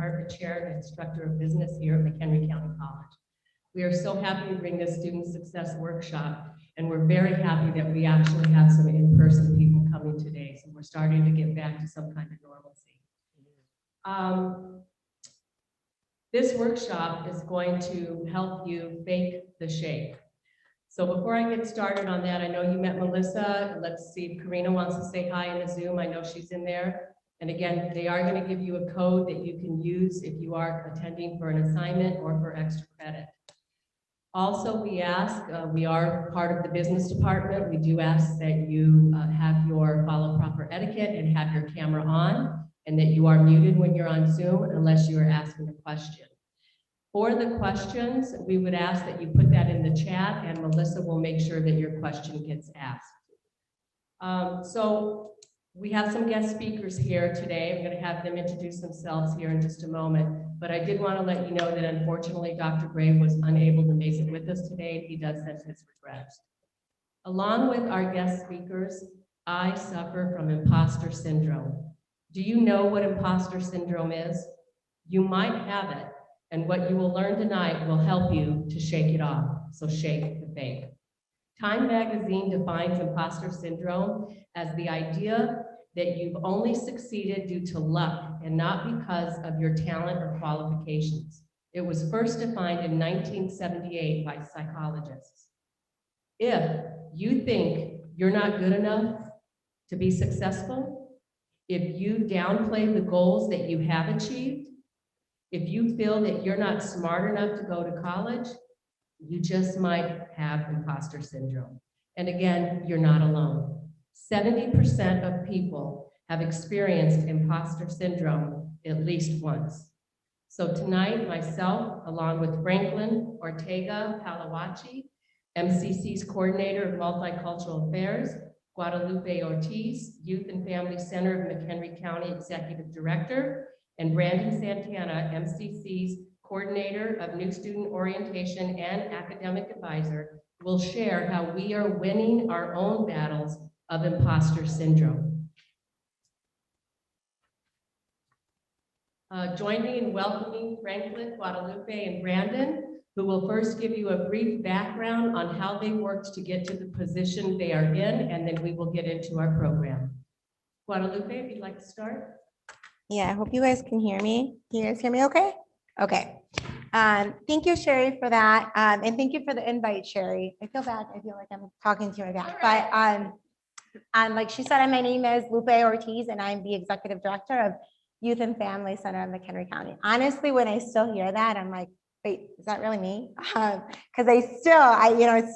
Department Chair and Instructor of Business here at McHenry County College. We are so happy to bring this Student Success Workshop, and we're very happy that we actually have some in-person people coming today, so we're starting to get back to some kind of normalcy. This workshop is going to help you fake the shake. So before I get started on that, I know you met Melissa. Let's see if Karina wants to say hi in the Zoom. I know she's in there. And again, they are going to give you a code that you can use if you are attending for an assignment or for extra credit. Also, we ask, we are part of the business department. We do ask that you follow proper etiquette and have your camera on, and that you are muted when you're on Zoom unless you are asking a question. For the questions, we would ask that you put that in the chat, and Melissa will make sure that your question gets asked. So we have some guest speakers here today. I'm going to have them introduce themselves here in just a moment, but I did want to let you know that unfortunately Dr. Gray was unable to make it with us today. He does send his regrets. Along with our guest speakers, I suffer from imposter syndrome. Do you know what imposter syndrome is? You might have it, and what you will learn tonight will help you to shake it off, so shake the fake. Time magazine defines imposter syndrome as the idea that you've only succeeded due to luck and not because of your talent or qualifications. It was first defined in 1978 by psychologists. If you think you're not good enough to be successful, if you downplay the goals that you have achieved, if you feel that you're not smart enough to go to college, you just might have imposter syndrome. And again, you're not alone. 70% of people have experienced imposter syndrome at least once. So tonight, myself, along with Franklin Ortega Palawachi, MCC's Coordinator of Multicultural Affairs, Guadalupe Ortiz, Youth and Family Center of McHenry County Executive Director, and Brandon Santana, MCC's Coordinator of New Student Orientation and Academic Advisor, will share how we are winning our own battles of imposter syndrome. Join me in welcoming Franklin, Guadalupe, and Brandon, who will first give you a brief background on how they worked to get to the position they are in, and then we will get into our program. Guadalupe, if you'd like to start. Yeah, I hope you guys can hear me. Can you guys hear me okay? Okay. Thank you, Sherry, for that. And thank you for the invite, Sherry. I feel bad. I feel like I'm talking to you again. But like she said, my name is Lupe Ortiz, and I'm the Executive Director of Youth and Family Center of McHenry County. Honestly, when I still hear that, I'm like, wait, is that really me? Because I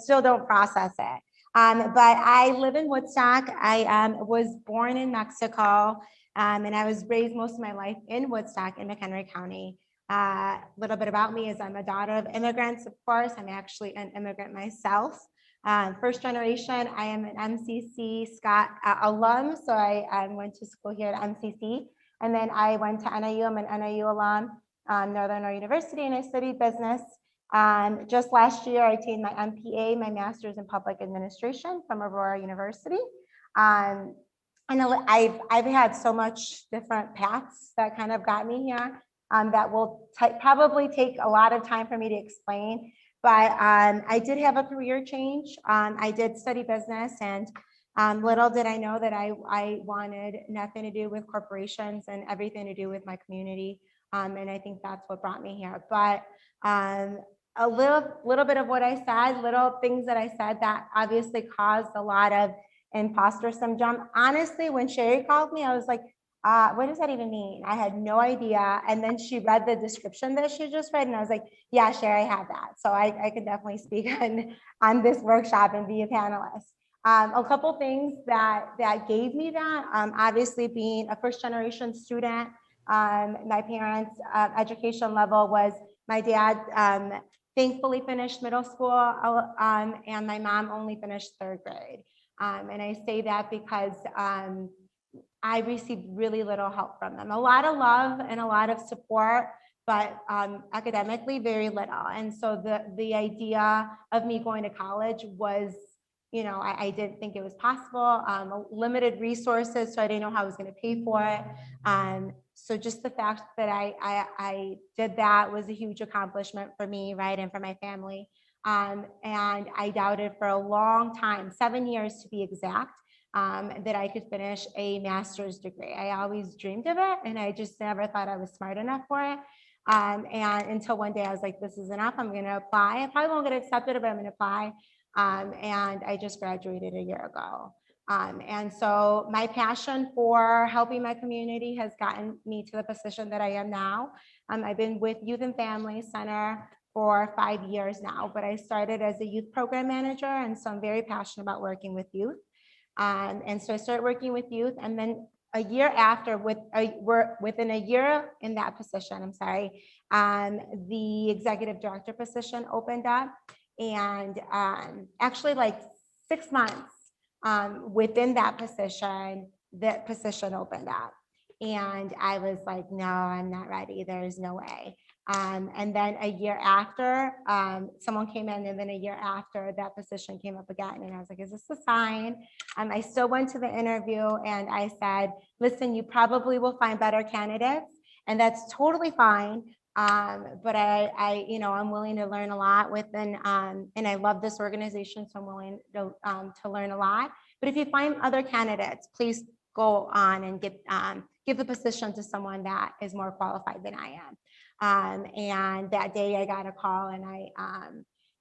still don't process it. But I live in Woodstock. I was born in Mexico. And I was raised most of my life in Woodstock in McHenry County. A little bit about me is I'm a daughter of immigrants, of course. I'm actually an immigrant myself. First generation, I am an MCC Scott alum. So I went to school here at MCC. And then I went to NIU. I'm an NIU alum, Northern Illinois University, and I studied business. Just last year, I attained my MPA, my Master's in Public Administration from Aurora University. I know I've had so much different paths that kind of got me here that will probably take a lot of time for me to explain. But I did have a career change. I did study business, and little did I know that I wanted nothing to do with corporations and everything to do with my community. And I think that's what brought me here. But a little bit of what I said, little things that I said that obviously caused a lot of imposter syndrome. Honestly, when Sherry called me, I was like, what does that even mean? I had no idea. And then she read the description that she just read, and I was like, yeah, Sherry, I have that. So I could definitely speak on this workshop and be a panelist. A couple things that gave me that, obviously being a first generation student, my parents' education level was, my dad thankfully finished middle school, and my mom only finished third grade. And I say that because I received really little help from them. A lot of love and a lot of support, but academically very little. And so the idea of me going to college was, I didn't think it was possible. Limited resources, so I didn't know how I was going to pay for it. So just the fact that I did that was a huge accomplishment for me, right, and for my family. And I doubted for a long time, 7 years to be exact, that I could finish a master's degree. I always dreamed of it, and I just never thought I was smart enough for it. And until one day I was like, this is enough. I'm going to apply. I probably won't get accepted, but I'm going to apply. And I just graduated a year ago. And so my passion for helping my community has gotten me to the position that I am now. I've been with Youth and Family Center for 5 years now, but I started as a youth program manager. And so I'm very passionate about working with youth. And so I started working with youth, and then a year after, within a year in that position, I'm sorry, the executive director position opened up, and actually like 6 months within that position opened up. And I was like, no, I'm not ready. There's no way. And then a year after, someone came in, and then a year after, that position came up again. And I was like, is this a sign? I still went to the interview, and I said, listen, you probably will find better candidates, and that's totally fine. But I'm willing to learn a lot within, and I love this organization, so I'm willing to learn a lot. But if you find other candidates, please go on and give the position to someone that is more qualified than I am. And that day I got a call, and I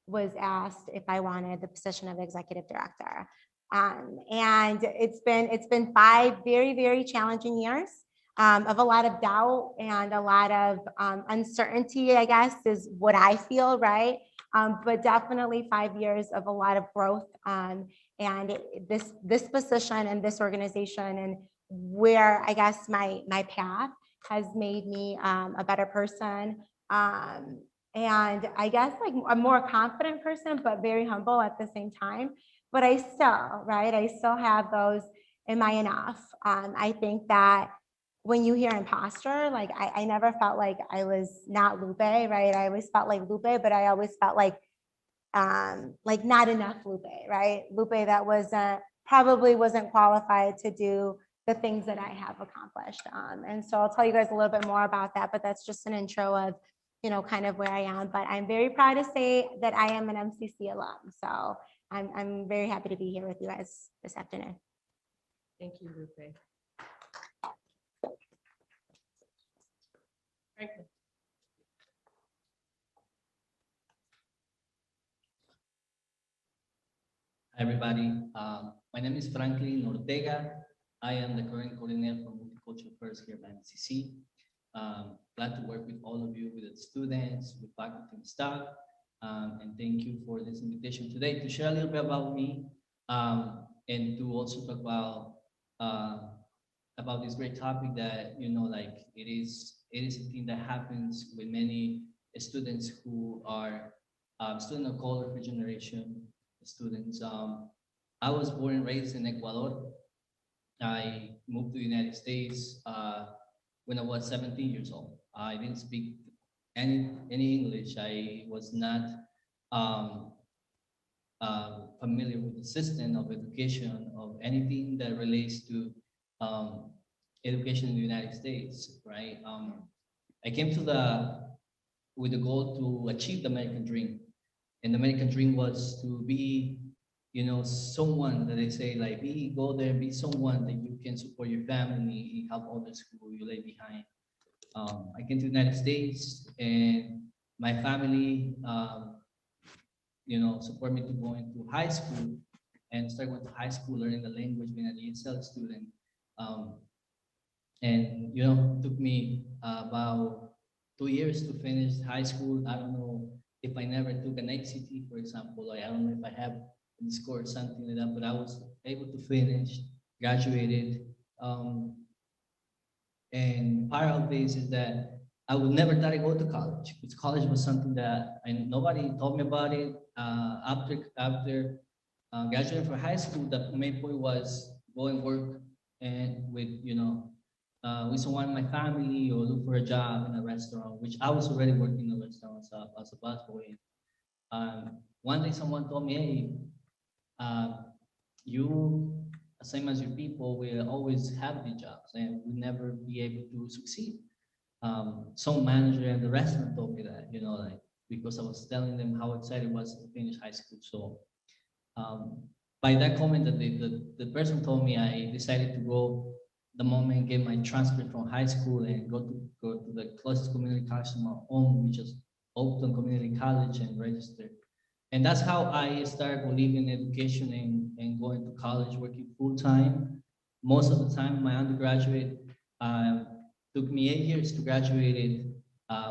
was asked if I wanted the position of executive director. And it's been 5 very, very challenging years of a lot of doubt and a lot of uncertainty, I guess, is what I feel, right? But definitely 5 years of a lot of growth. And this position and this organization, and where I guess my path has made me a better person. And I guess like a more confident person, but very humble at the same time. But I still have those, am I enough? I think that when you hear imposter, like I never felt like I was not Lupe, right? I always felt like Lupe, but I always felt like not enough Lupe, right? Lupe that probably wasn't qualified to do the things that I have accomplished. And so I'll tell you guys a little bit more about that, but that's just an intro of, kind of where I am. But I'm very proud to say that I am an MCC alum. So I'm very happy to be here with you guys this afternoon. Thank you, Lupe. Franklin. Hi, everybody. My name is Franklin Ortega. I am the current coordinator for Multicultural Affairs here at MCC. Glad to work with all of you, with the students, with faculty and staff. And thank you for this invitation today to share a little bit about me, and to also talk about this great topic that, it is a thing that happens with many students who are students of color, first generation students. I was born and raised in Ecuador. I moved to the United States when I was 17 years old. I didn't speak any English. I was not familiar with the system of education, of anything that relates to education in the United States, right? I came with the goal to achieve the American dream. And the American dream was to be, someone that they say like, go there and be someone that you can support your family, help others who you lay behind. I came to the United States, and my family, support me to go into high school, and start going to high school, learning the language, being an ESL student. And, took me about 2 years to finish high school. I don't know if I never took an ACT, for example, I don't know if I have scored something like that, but I was able to finish, graduated. And part of this is that I would never thought I'd go to college, because college was something that nobody told me about it. After graduating from high school, the main point was go and work and with someone in my family, or look for a job in a restaurant, which I was already working in a restaurant as a busboy. One day someone told me, hey, you same as your people, will always have the jobs and will never be able to succeed. Some manager at the restaurant told me that, like because I was telling them how excited I was to finish high school. So um, by that comment that the person told me, I decided to go the moment get my transcript from high school and go to the closest community college to my home, which is Oakton Community College, and register. And that's how I started believing in education and going to college, working full time. Most of the time, my undergraduate uh, took me 8 years to graduate it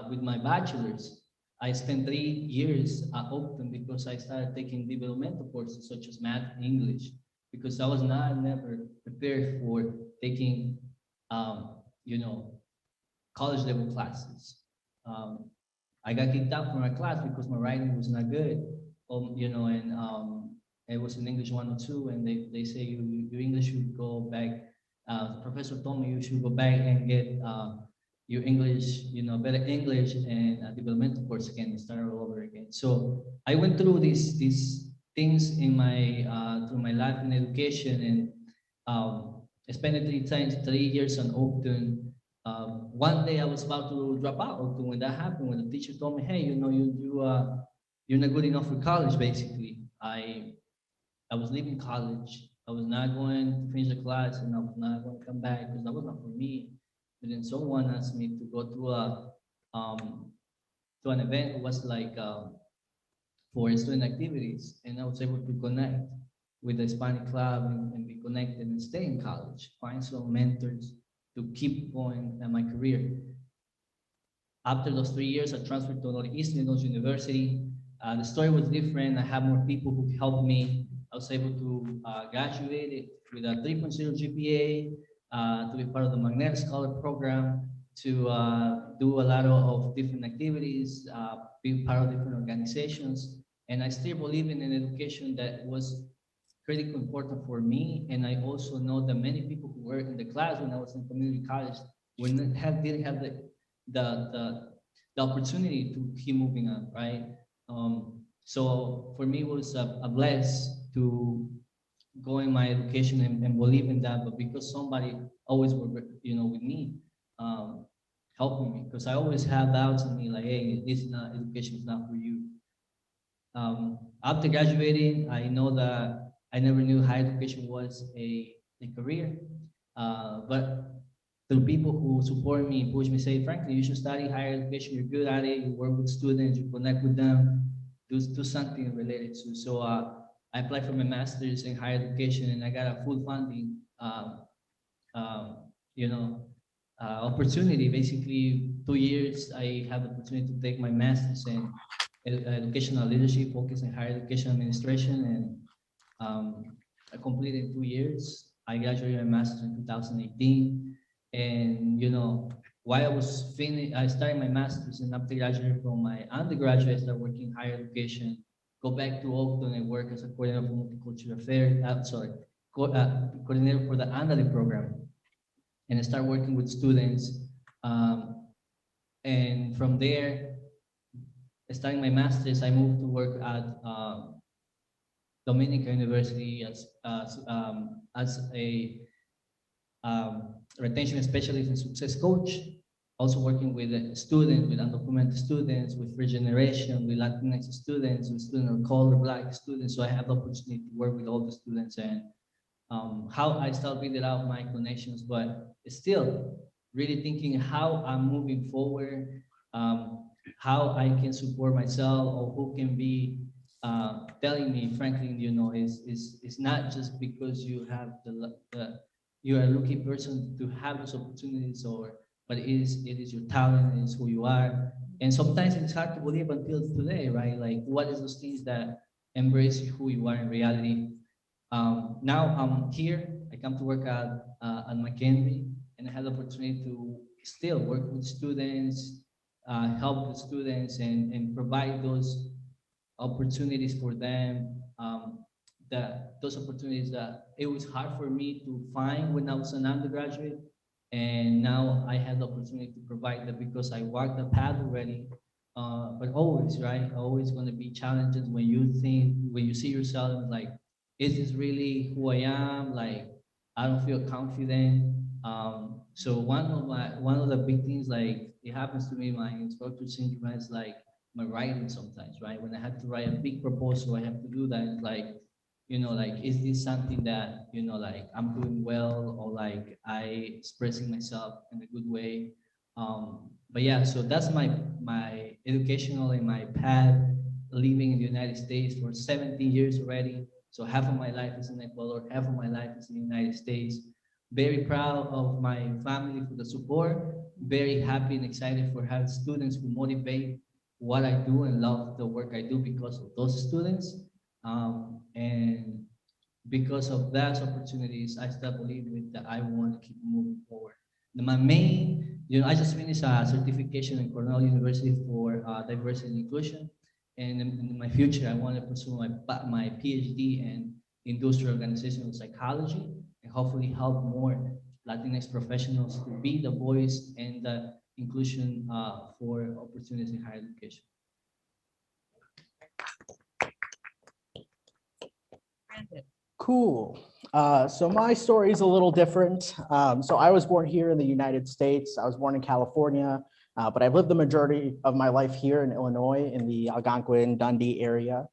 with my bachelor's. I spent 3 years at Oakton because I started taking developmental courses such as math and English because I was never prepared for taking, um, you know, college level classes. Um, I got kicked out from my class because my writing was not good. And it was in English 102, and they say your English should go back. The professor told me you should go back and get your English, better English and a developmental course again and start all over again. So I went through these things in my through my life in education, and I spent 3 years on Oakton. One day I was about to drop out when that happened, when the teacher told me, hey, you're not good enough for college, basically. I was leaving college. I was not going to finish the class and I was not going to come back because that was not for me. But then someone asked me to go um, to an event. It was like for student activities, and I was able to connect with the Hispanic club and be connected and stay in college, find some mentors to keep going in my career. After those 3 years, I transferred to Northeastern Illinois University. The story was different. I had more people who helped me. I was able to graduate with a 3.0 GPA, to be part of the Magnetic Scholar Program, to do a lot of different activities, be part of different organizations. And I still believe in an education that was critically important for me. And I also know that many people who were in the class when I was in community college didn't have the the opportunity to keep moving on, right? So for me, it was a bless to go in my education and believe in that. But because somebody always were, with me, um, helping me, because I always have doubts in me, like, hey, this is not education is not for you. After graduating, I know that I never knew higher education was a career, but the people who support me, push me, say, frankly, you should study higher education. You're good at it. You work with students. You connect with them. Do something related to. So I applied for my master's in higher education, and I got a full funding, um, you know, opportunity. Basically, 2 years, I have the opportunity to take my master's in educational leadership, focus in higher education administration, and I completed in 2 years. I graduated my master's in 2018, and while I started my master's, and after graduating from my undergraduate, I started working in higher education. Go back to Oakton and work as a coordinator for multicultural affairs. Coordinator for the Andale program, and I started working with students. Um, and from there, starting my master's, I moved to work at Dominica University as a retention specialist and success coach. Also working with students, with undocumented students, with first generation, with Latinx students, with students of color, Black students. So I have the opportunity to work with all the students, and how I start building out my connections, but still really thinking how I'm moving forward, how I can support myself, or who can be telling me, frankly, is not just because you have you are a lucky person to have those opportunities, but it is your talent, it is who you are, and sometimes it's hard to believe until today, right? Like, what is those things that embrace who you are in reality? Now I'm here. I come to work at McKinley, and I had the opportunity to still work with students, help the students, and provide those opportunities for them. Those opportunities that it was hard for me to find when I was an undergraduate, and now I had the opportunity to provide that because I walked the path already. But always, right? Always going to be challenges when you see yourself like, is this really who I am? Like, I don't feel confident. So one of the big things, like it happens to me, my imposter syndrome is like my writing sometimes, right? When I have to write a big proposal, I have to do that. It's like, like, is this something that, like I'm doing well, or like I expressing myself in a good way? But yeah, so that's my educational and my path, living in the United States for 17 years already. So half of my life is in Ecuador, half of my life is in the United States. Very proud of my family for the support. Very happy and excited for having students who motivate what I do and love the work I do because of those students. And because of those opportunities, I still believe with that I want to keep moving forward. My main, I just finished a certification in Cornell University for diversity and inclusion. And in my future, I want to pursue my PhD in industrial organizational psychology and hopefully help more Latinx professionals to be the voice and the inclusion for opportunities in higher education. Cool. So my story is a little different. So I was born here in the United States. I was born in California, but I've lived the majority of my life here in Illinois in the Algonquin, Dundee area.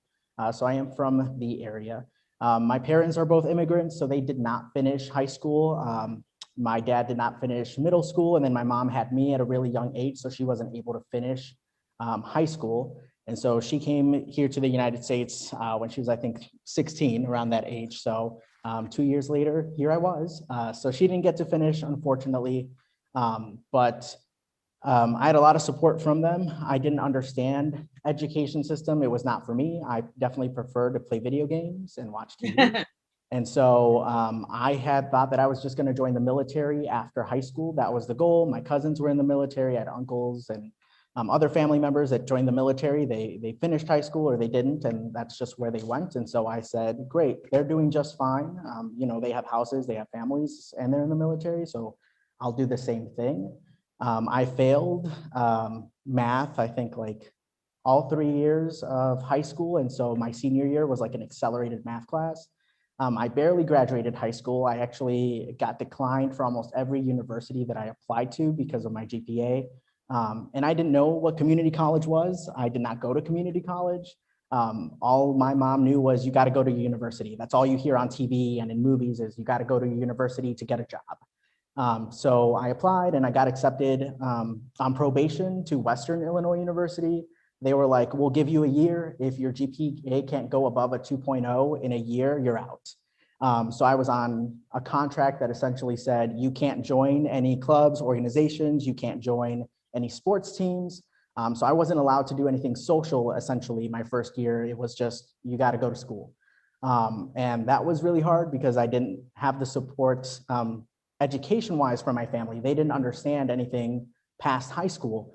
So I am from the area. My parents are both immigrants, so they did not finish high school. My dad did not finish middle school, and then my mom had me at a really young age, so she wasn't able to finish high school. And so she came here to the United States when she was, I think, 16, around that age. So 2 years later, here I was. So she didn't get to finish, unfortunately. But I had a lot of support from them. I didn't understand education system. It was not for me. I definitely prefer to play video games and watch TV. And so I had thought that I was just going to join the military after high school. That was the goal. My cousins were in the military. I had uncles and other family members that joined the military. They finished high school or they didn't, and that's just where they went. And so I said, great, they're doing just fine. They have houses, they have families, and they're in the military. So I'll do the same thing. I failed math, I think like all 3 years of high school. And so my senior year was like an accelerated math class. I barely graduated high school. I actually got declined for almost every university that I applied to because of my GPA. And I didn't know what community college was. I did not go to community college. All my mom knew was you got to go to university. That's all you hear on TV and in movies is you got to go to university to get a job. So I applied and I got accepted on probation to Western Illinois University. They were like, we'll give you a year. If your GPA can't go above a 2.0 in a year, you're out. So I was on a contract that essentially said, you can't join any clubs, organizations, you can't join any sports teams. So I wasn't allowed to do anything social, essentially, my first year. It was just, you got to go to school. And that was really hard because I didn't have the support education-wise from my family. They didn't understand anything past high school.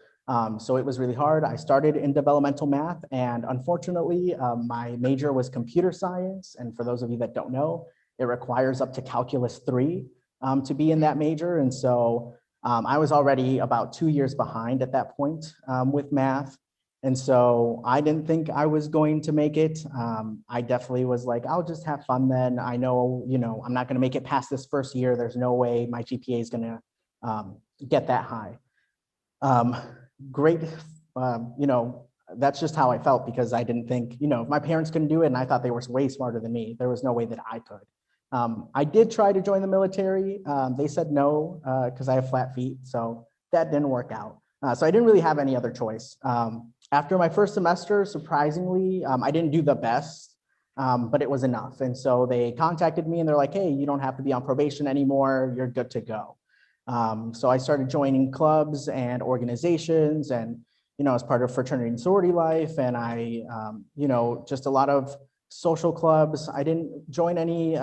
So it was really hard. I started in developmental math, and unfortunately, my major was computer science. And for those of you that don't know, it requires up to calculus 3 to be in that major. And so I was already about 2 years behind at that point with math. And so I didn't think I was going to make it. I definitely was like, I'll just have fun then. I know, I'm not going to make it past this first year. There's no way my GPA is going to get that high. Great, that's just how I felt because I didn't think, if my parents couldn't do it and I thought they were way smarter than me, there was no way that I could. I did try to join the military. They said no because I have flat feet, so that didn't work out. So I didn't really have any other choice. After my first semester, surprisingly, I didn't do the best, but it was enough. And so they contacted me and they're like, hey, you don't have to be on probation anymore. You're good to go. So I started joining clubs and organizations and, as part of fraternity and sorority life. And I, just a lot of social clubs. I didn't join any,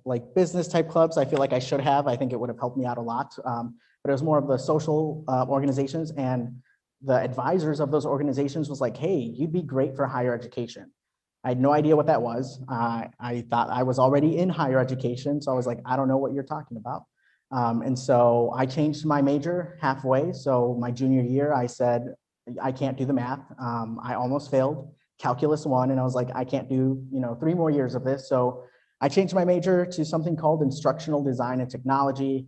like business type clubs. I feel like I should have. I think it would have helped me out a lot. But it was more of the social organizations, and the advisors of those organizations was like, hey, you'd be great for higher education. I had no idea what that was. I thought I was already in higher education. So I was like, I don't know what you're talking about. And so I changed my major halfway. So my junior year, I said, I can't do the math. I almost failed calculus 1. And I was like, I can't do, 3 more years of this. So I changed my major to something called instructional design and technology.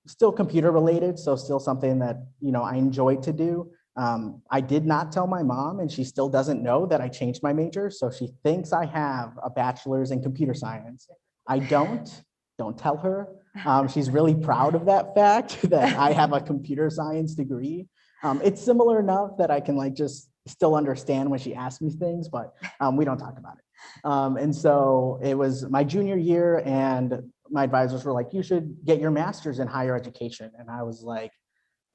Still computer related, so still something that, you know, I enjoyed to do. I did not tell my mom, and she still doesn't know that I changed my major. So she thinks I have a bachelor's in computer science. I don't tell her. She's really proud of that fact that I have a computer science degree. It's similar enough that I can like just still understand when she asks me things, but we don't talk about it. And so it was my junior year, and my advisors were like, you should get your master's in higher education. And I was like,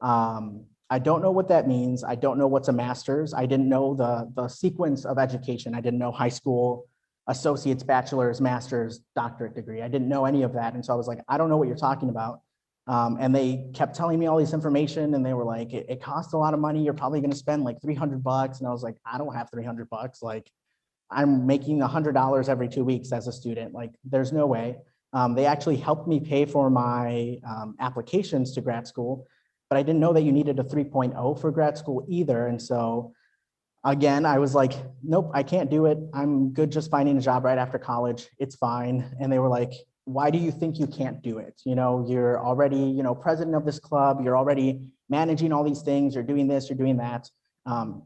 I don't know what that means. I don't know what's a master's. I didn't know the sequence of education. I didn't know high school, associate's, bachelor's, master's, doctorate degree. I didn't know any of that. And so I was like, I don't know what you're talking about. And they kept telling me all this information, and they were like, it costs a lot of money. You're probably going to spend like $300. And I was like, I don't have $300. Like, I'm making $100 every 2 weeks as a student. Like, there's no way. They actually helped me pay for my applications to grad school, but I didn't know that you needed a 3.0 for grad school either. And so again, I was like, nope, I can't do it. I'm good just finding a job right after college. It's fine. And they were like, why do you think you can't do it? You know, you're already, you know, president of this club. You're already managing all these things. You're doing this, you're doing that.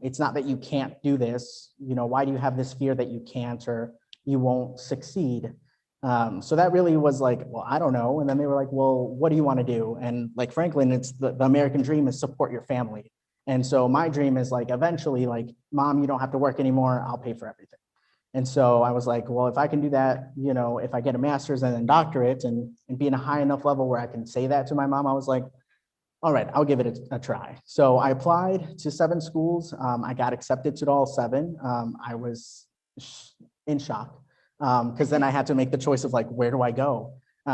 It's not that you can't do this. You know, why do you have this fear that you can't or you won't succeed? So that really was like, well, I don't know. And then they were like, well, what do you want to do? And like Franklin, it's the American dream is support your family. And so my dream is like, eventually, like, mom, you don't have to work anymore. I'll pay for everything. And so I was like, well, if I can do that, you know, if I get a master's and then doctorate and be in a high enough level where I can say that to my mom, I was like, all right, I'll give it a try. So I applied to 7 schools. I got accepted to all 7. I was in shock because then I had to make the choice of like, where do I go?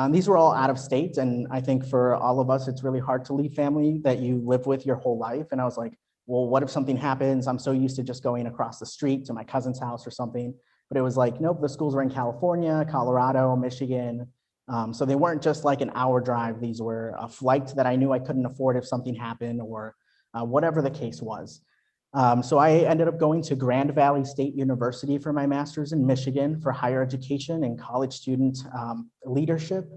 These were all out of state. And I think for all of us, it's really hard to leave family that you live with your whole life. And I was like, well, what if something happens? I'm so used to just going across the street to my cousin's house or something. But it was like, nope, the schools were in California, Colorado, Michigan. So they weren't just like an hour drive. These were a flight that I knew I couldn't afford if something happened or whatever the case was. So I ended up going to Grand Valley State University for my master's in Michigan for higher education and college student leadership.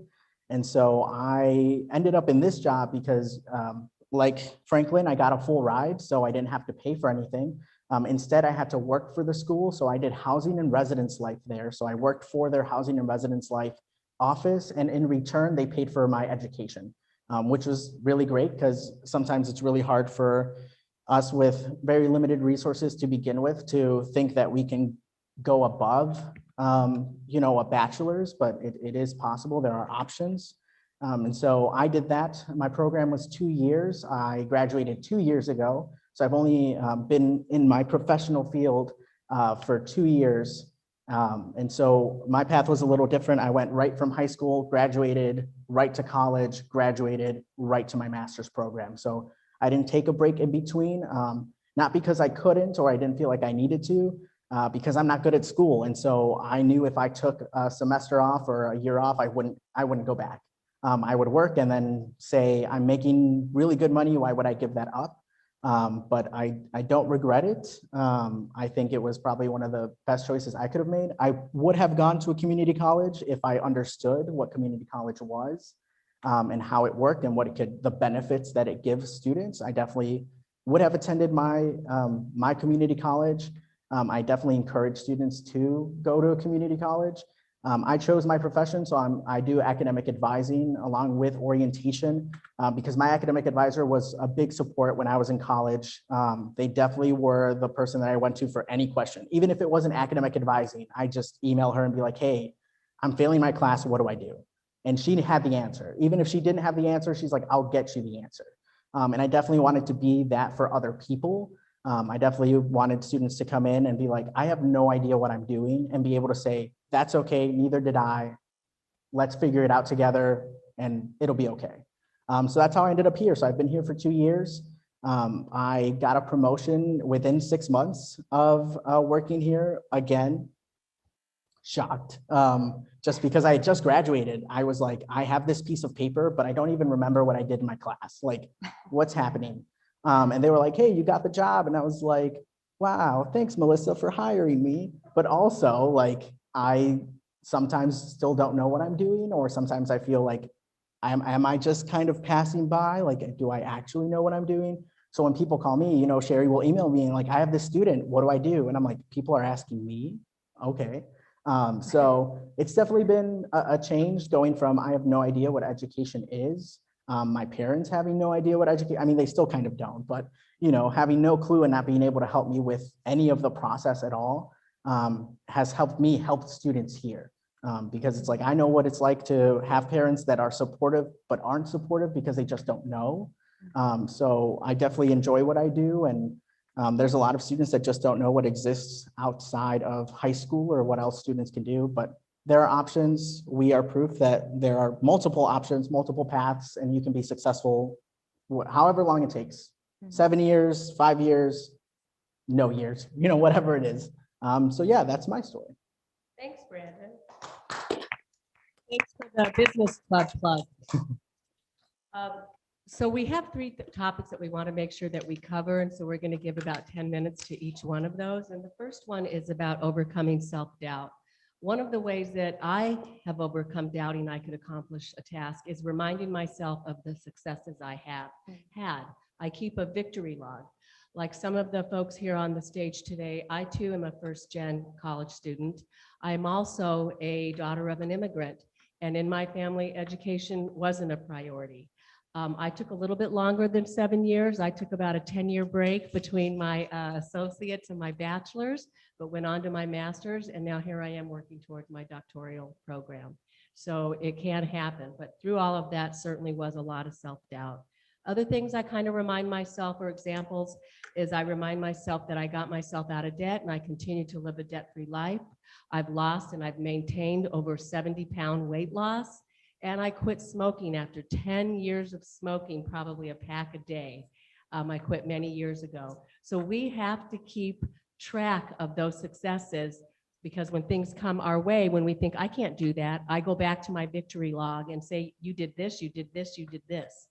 And so I ended up in this job because like Franklin, I got a full ride, so I didn't have to pay for anything. Instead, I had to work for the school. So I did housing and residence life there. So I worked for their housing and residence life office, and in return, they paid for my education, which was really great because sometimes it's really hard for us with very limited resources to begin with to think that we can go above, you know, a bachelor's, but it is possible. There are options. And so I did that. My program was 2 years. I graduated 2 years ago. So I've only been in my professional field for 2 years. And so my path was a little different. I went right from high school, graduated, right to college, graduated, right to my master's program. So I didn't take a break in between, not because I couldn't or I didn't feel like I needed to, because I'm not good at school. And so I knew if I took a semester off or a year off, I wouldn't go back. I would work and then say, I'm making really good money. Why would I give that up? But I don't regret it. I think it was probably one of the best choices I could have made. I would have gone to a community college if I understood what community college was and how it worked and what the benefits that it gives students. I definitely would have attended my community college. I definitely encourage students to go to a community college. I chose my profession, so I do academic advising along with orientation because my academic advisor was a big support when I was in college. They definitely were the person that I went to for any question. Even if it wasn't academic advising, I just email her and be like, hey, I'm failing my class, what do I do? And she had the answer. Even if she didn't have the answer, she's like, I'll get you the answer. And I definitely wanted to be that for other people. I definitely wanted students to come in and be like, I have no idea what I'm doing, and be able to say, that's okay, neither did I. Let's figure it out together and it'll be okay. So that's how I ended up here. So I've been here for 2 years. I got a promotion within 6 months of working here. Again, shocked. Just because I had just graduated, I was like, I have this piece of paper, but I don't even remember what I did in my class. Like, what's happening? And they were like, hey, you got the job. And I was like, wow, thanks, Melissa, for hiring me. But also, like, I sometimes still don't know what I'm doing, or sometimes I feel like, am I just kind of passing by? Like, do I actually know what I'm doing? So when people call me, Sherry will email me and like, I have this student, what do I do? And I'm like, people are asking me? Okay. So it's definitely been a change going from, I have no idea what education is. My parents having no idea what education, I mean, they still kind of don't, but having no clue and not being able to help me with any of the process at all has helped me help students here. Because it's like, I know what it's like to have parents that are supportive, but aren't supportive because they just don't know. So I definitely enjoy what I do. And there's a lot of students that just don't know what exists outside of high school or what else students can do, but there are options. We are proof that there are multiple options, multiple paths, and you can be successful however long it takes. 7 years, 5 years, no years, whatever it is. So yeah, that's my story. Thanks, Brandon. Thanks for the business club plug. So we have three topics that we want to make sure that we cover, and so we're going to give about 10 minutes to each one of those. And the first one is about overcoming self-doubt. One of the ways that I have overcome doubting I could accomplish a task is reminding myself of the successes I have had. I keep a victory log. Like some of the folks here on the stage today, I too am a first-gen college student. I'm also a daughter of an immigrant, and in my family, education wasn't a priority. I took a little bit longer than 7 years. I took about a 10-year break between my associates and my bachelor's, but went on to my master's, and now here I am working towards my doctoral program. So it can happen, but through all of that certainly was a lot of self-doubt. Other things I kind of remind myself, or examples, is I remind myself that I got myself out of debt and I continue to live a debt-free life. I've lost and I've maintained over 70-pound weight loss. And I quit smoking after 10 years of smoking, probably a pack a day. I quit many years ago. So we have to keep track of those successes, because when things come our way, when we think, I can't do that, I go back to my victory log and say, you did this, you did this, you did this.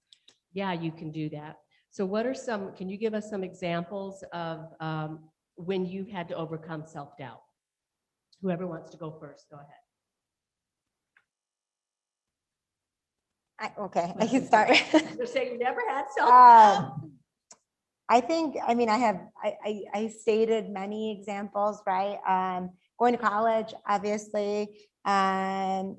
Yeah, you can do that. So what are can you give us some examples of when you've had to overcome self-doubt? Whoever wants to go first, go ahead. Okay, I can start. You're saying you never had self-doubt? I think, I mean, I stated many examples, right? Going to college, obviously,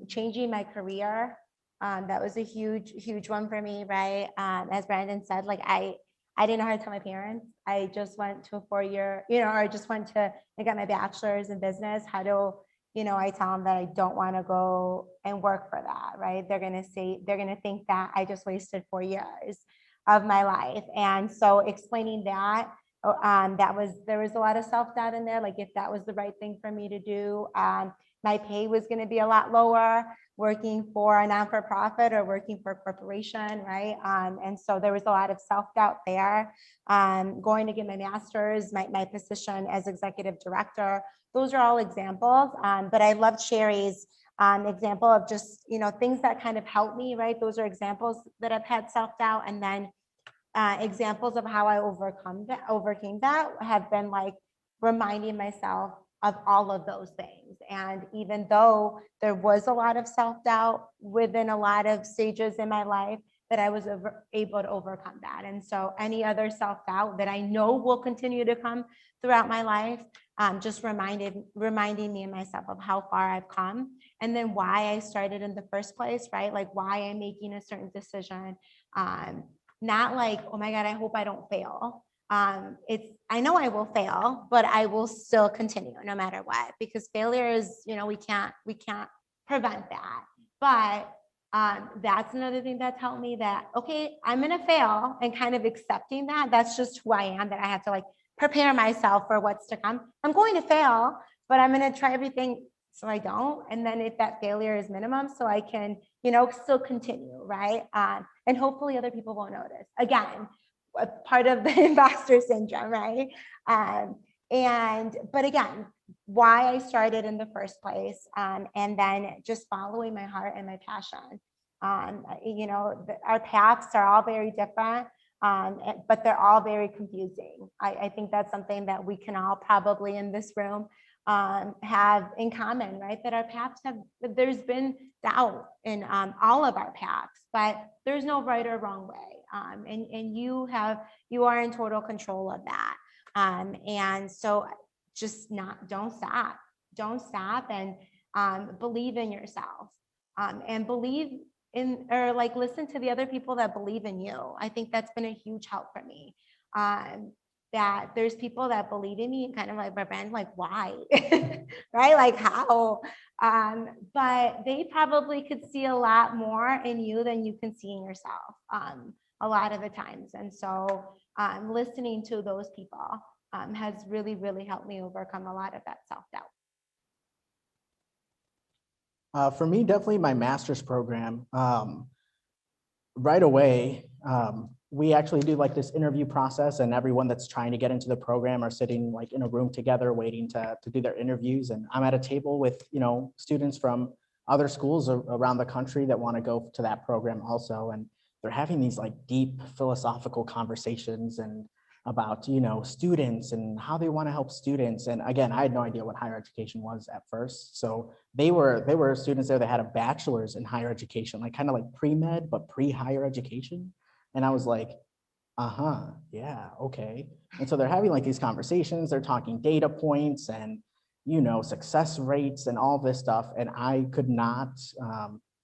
changing my career. That was a huge one for me, right? As Brandon said, like I didn't know how to tell my parents. I just went to a 4-year, or I just went to, I got my bachelor's in business. How do, I tell them that I don't want to go and work for that, right? They're going to think that I just wasted 4 years of my life. And so explaining that, there was a lot of self-doubt in there. Like if that was the right thing for me to do, my pay was going to be a lot lower working for a non-for-profit or working for a corporation, right? And so there was a lot of self-doubt there. Going to get my master's, my position as executive director, those are all examples. But I loved Sherry's example of just, things that kind of helped me, right? Those are examples that I've had self-doubt. And then examples of how I overcame that have been like reminding myself of all of those things. And even though there was a lot of self-doubt within a lot of stages in my life, that I was able to overcome that. And so any other self-doubt that I know will continue to come throughout my life, just reminding me and myself of how far I've come, and then why I started in the first place, right? Like why I'm making a certain decision. Not like, oh my God, I hope I don't fail. I know I will fail, but I will still continue no matter what, because failure is, we can't prevent that. But that's another thing that's helped me, that, okay, I'm going to fail, and kind of accepting that that's just who I am, that I have to like prepare myself for what's to come. I'm going to fail, but I'm going to try everything so I don't. And then if that failure is minimum, so I can, still continue, right? And hopefully other people won't notice. Again, a part of the imposter syndrome, right? But again, why I started in the first place, and then just following my heart and my passion. Our paths are all very different, but they're all very confusing. I think that's something that we can all probably in this room have in common, right? That our paths have, there's been doubt in all of our paths, but there's no right or wrong way. And you are in total control of that. And so just don't stop and believe in yourself, and believe in, or like listen to the other people that believe in you. I think that's been a huge help for me. That there's people that believe in me and kind of like, Brand, like, why? Right? Like, how? But they probably could see a lot more in you than you can see in yourself, a lot of the times. And so listening to those people has really, really helped me overcome a lot of that self-doubt. For me, definitely my master's program. Right away, we actually do like this interview process, and everyone that's trying to get into the program are sitting like in a room together waiting to do their interviews. And I'm at a table with, students from other schools around the country that want to go to that program also. And they're having these like deep philosophical conversations and about, students and how they want to help students. And again, I had no idea what higher education was at first. So they were students there that had a bachelor's in higher education, like kind of like pre-med, but pre-higher education. And I was like, yeah, okay. And so they're having like these conversations, they're talking data points and, success rates and all this stuff. And I could not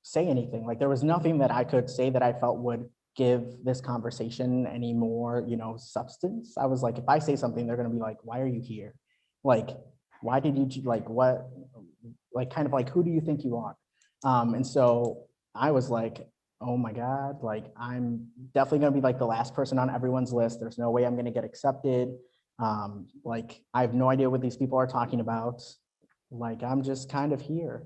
say anything. Like there was nothing that I could say that I felt would give this conversation any more, substance. I was like, if I say something, they're going to be like, why are you here? Like, why did you, like, what, like, kind of like, who do you think you are? And so I was like, oh my God, like, I'm definitely going to be like the last person on everyone's list. There's no way I'm going to get accepted. Like, I have no idea what these people are talking about. Like, I'm just kind of here.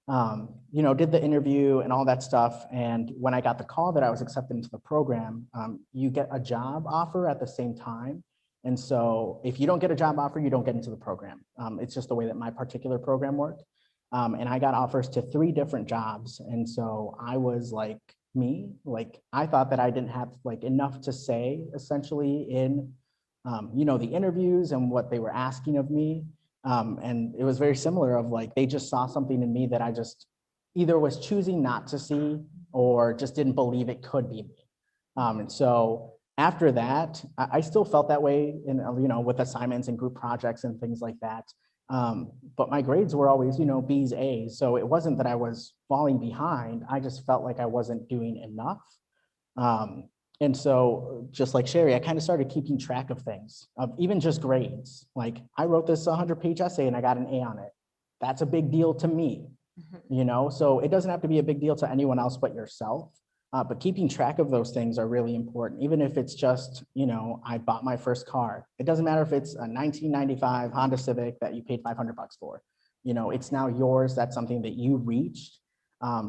Did the interview and all that stuff. And when I got the call that I was accepted into the program, you get a job offer at the same time. And so if you don't get a job offer, you don't get into the program. It's just the way that my particular program worked. And I got offers to 3 different jobs. And so I was like, I thought that I didn't have like enough to say essentially in, the interviews and what they were asking of me. And it was very similar of like, they just saw something in me that I just either was choosing not to see or just didn't believe it could be me. And so after that, I still felt that way in, with assignments and group projects and things like that. But my grades were always, B's, A's. So it wasn't that I was falling behind. I just felt like I wasn't doing enough. And so just like Sherry, I kind of started keeping track of things, of even just grades. Like I wrote this 100-page essay and I got an A on it. That's a big deal to me, so it doesn't have to be a big deal to anyone else but yourself. But keeping track of those things are really important, even if it's just, I bought my first car. It doesn't matter if it's a 1995 Honda Civic that you paid $500 for. It's now yours. That's something that you reached.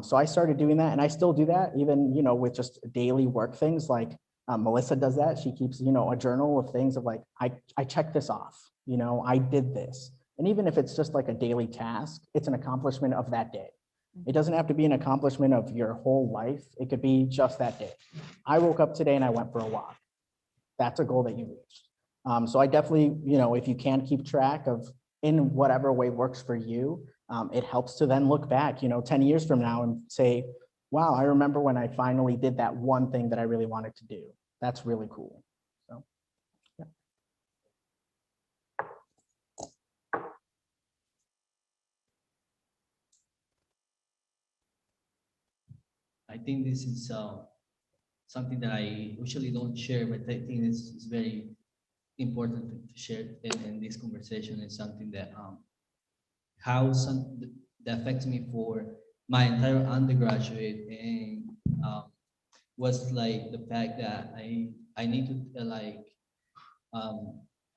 So I started doing that, and I still do that even, with just daily work things like Melissa does that. She keeps, a journal of things of like, I checked this off, I did this. And even if it's just like a daily task, it's an accomplishment of that day. It doesn't have to be an accomplishment of your whole life. It could be just that day. I woke up today and I went for a walk. That's a goal that you reached. So I definitely, if you can keep track of in whatever way works for you, it helps to then look back, 10 years from now and say, wow, I remember when I finally did that one thing that I really wanted to do. That's really cool. So, yeah. I think this is something that I usually don't share, but I think this is very important to share in this conversation. Is something that that affects me for my entire undergraduate, and was like the fact that I need to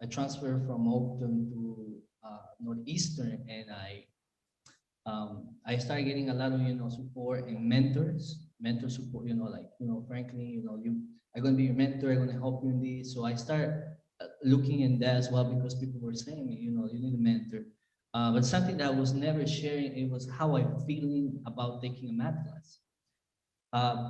I transfer from Oakton to Northeastern, and I started getting a lot of support and mentor support. Frankly, I'm gonna be your mentor. I'm gonna help you in this. So I start looking in that as well because people were saying, you need a mentor. But something that I was never sharing, it was how I'm feeling about taking a math class.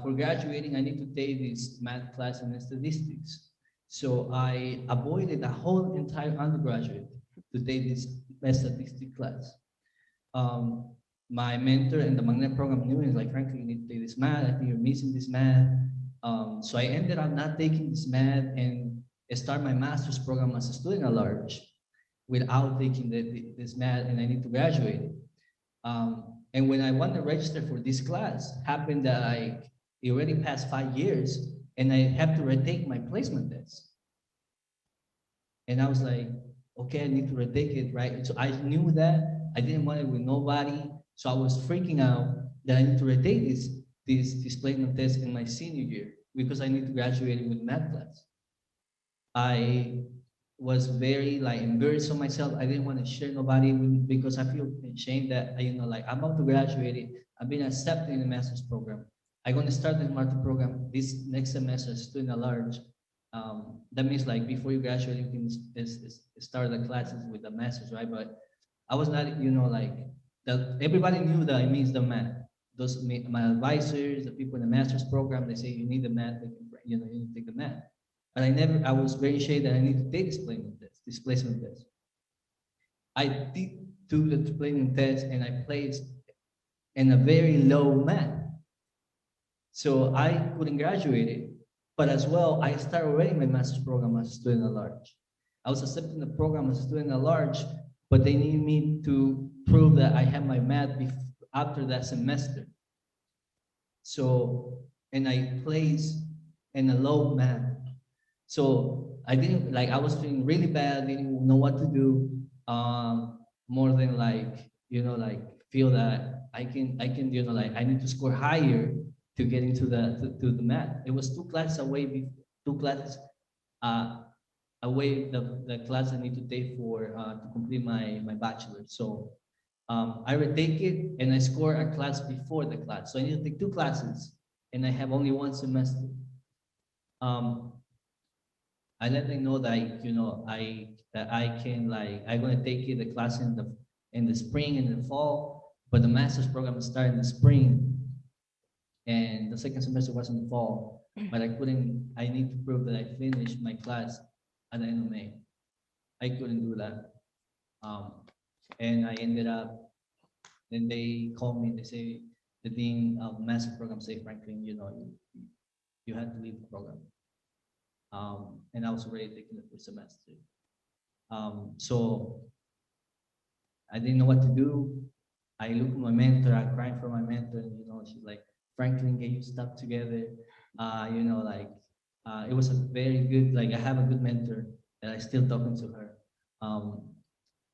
For graduating, I need to take this math class and statistics. So I avoided the whole entire undergraduate to take statistics class. My mentor in the magnet program knew it, like, frankly, you need to take this math. I think you're missing this math. So I ended up not taking this math and start my master's program as a student at large without taking this math, and I need to graduate. And when I want to register for this class, happened that it already passed 5 years, and I have to retake my placement test. And I was like, okay, I need to retake it, right? So I knew that I didn't want it with nobody, so I was freaking out that I need to retake this placement test in my senior year because I need to graduate with math class. I was very like embarrassed of myself. I didn't want to share nobody because I feel ashamed that like I'm about to graduate it. I've been accepted in the master's program. I'm going to start the master's program this next semester, student at large. That means like before you graduate, you can start the classes with the master's, right? But I was not, like that. Everybody knew that it means the math. My advisors, the people in the master's program, they say you need the math. You need to take the math. But I was very ashamed that I need to take this placement test. I did do the placement test and I placed in a very low math. So I couldn't graduate it. But as well, I started already my master's program as a student at large. I was accepting the program as a student at large, but they needed me to prove that I had my math after that semester. So, and I placed in a low math. So I didn't I was feeling really bad, didn't know what to do. More than feel that I can, I need to score higher to get into to the math. It was 2 classes away, 2 classes away the class I need to take for to complete my bachelor's. So I retake it and I score a class before the class. So I need to take 2 classes and I have only 1 semester. I let them know that I can I'm gonna take the class in the spring and the fall, but the master's program started in the spring, and the second semester was in the fall. But I couldn't. I need to prove that I finished my class at the end of May. I couldn't do that, and I ended up. Then they called me. They say the dean of the master's program say, Franklin, you had to leave the program. And I was already taking the first semester. So I didn't know what to do. I looked at my mentor, I cried for my mentor, and she's like, Franklin, get your stuff together. It was a very good, I have a good mentor that I still talking to her.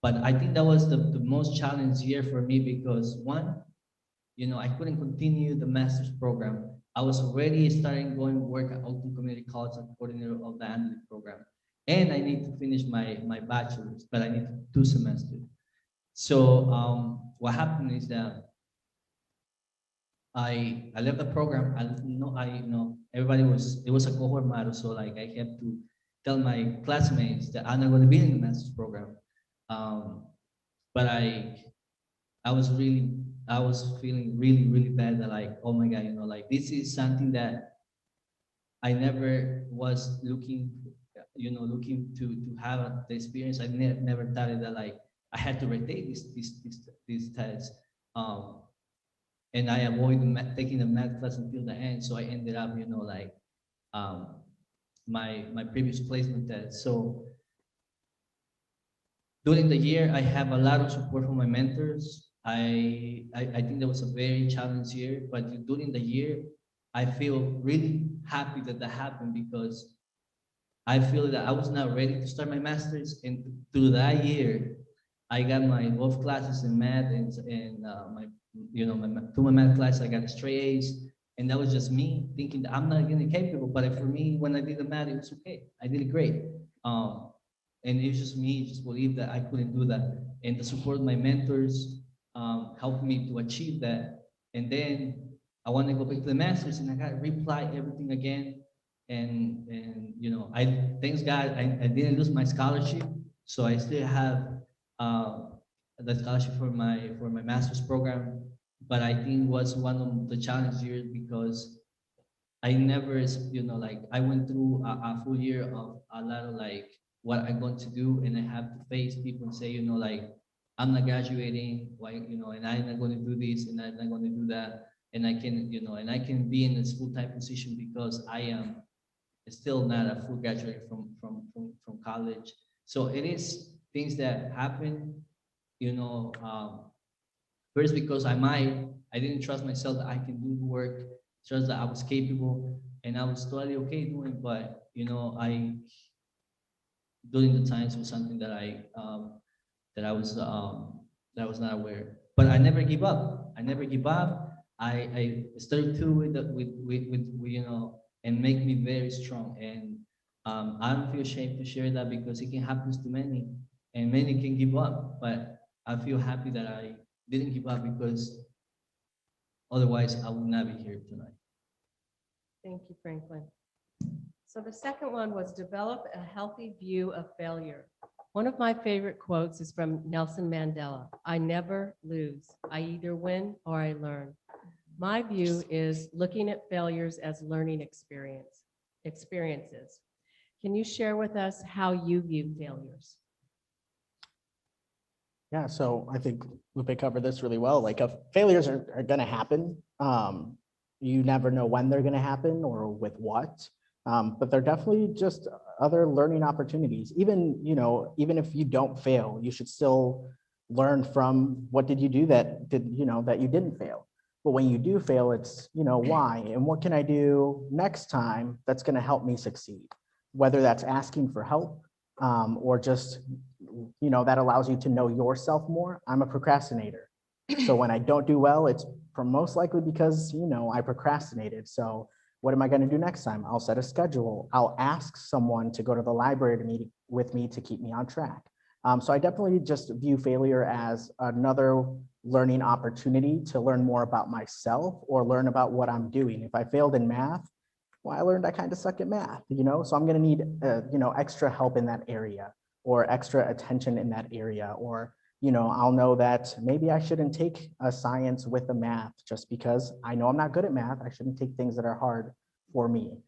But I think that was the most challenging year for me because one, I couldn't continue the master's program. I was already starting going to work at Oakland Community College as coordinator of the analytic program. And I need to finish my bachelor's, but I need 2 semesters. So what happened is that I left the program. Everybody it was a cohort model, so I have to tell my classmates that I'm not going to be in the master's program. But I was feeling really, really bad that oh my God, this is something that I never was looking to have the experience. I never thought that I had to retake this test. And I avoided taking the math class until the end. So I ended up, my previous placement test. So during the year, I have a lot of support from my mentors. I think that was a very challenging year, but during the year, I feel really happy that happened because I feel that I was not ready to start my master's, and through that year, I got my both classes in math and my math class, I got straight A's, and that was just me thinking that I'm not really capable. But for me, when I did the math, it was okay. I did it great. And it's just me, just believe that I couldn't do that. And the support of my mentors helped me to achieve that. And then I want to go back to the master's and I got to reply everything again. And I thanks God, I didn't lose my scholarship. So I still have the scholarship for my master's program. But I think it was one of the challenge years because I never, I went through a full year of a lot of what I'm going to do, and I have to face people and say, I'm not graduating, why, and I'm not going to do this and I'm not going to do that. And I can, and I can be in this full-time position because I am still not a full graduate from college. So it is things that happen, you know, first because I didn't trust myself that I can do the work, trust that I was capable, and I was totally okay doing, but I during the times was something that that I was that I was not aware. But I never give up. I never give up. I started through with and make me very strong. And I don't feel ashamed to share that because it can happen to many, and many can give up. But I feel happy that I didn't give up because otherwise I would not be here tonight. Thank you, Franklin. So the second one was develop a healthy view of failure. One of my favorite quotes is from Nelson Mandela. I never lose. I either win or I learn. My view is looking at failures as learning experiences. Can you share with us how you view failures? Yeah, so I think Lupe covered this really well. Like, failures are going to happen. You never know when they're going to happen or with what, but they're definitely just other learning opportunities. Even, even if you don't fail, you should still learn from what did you do that that you didn't fail. But when you do fail, it's, why and what can I do next time that's going to help me succeed? Whether that's asking for help, or just, that allows you to know yourself more. I'm a procrastinator. So when I don't do well, it's most likely because, I procrastinated. So what am I going to do next time? I'll set a schedule. I'll ask someone to go to the library to meet with me to keep me on track. So I definitely just view failure as another learning opportunity to learn more about myself or learn about what I'm doing. If I failed in math, well, I learned I kind of suck at math, so I'm going to need, extra help in that area or extra attention in that area. Or, I'll know that maybe I shouldn't take a science with a math just because I know I'm not good at math. I shouldn't take things that are hard for me.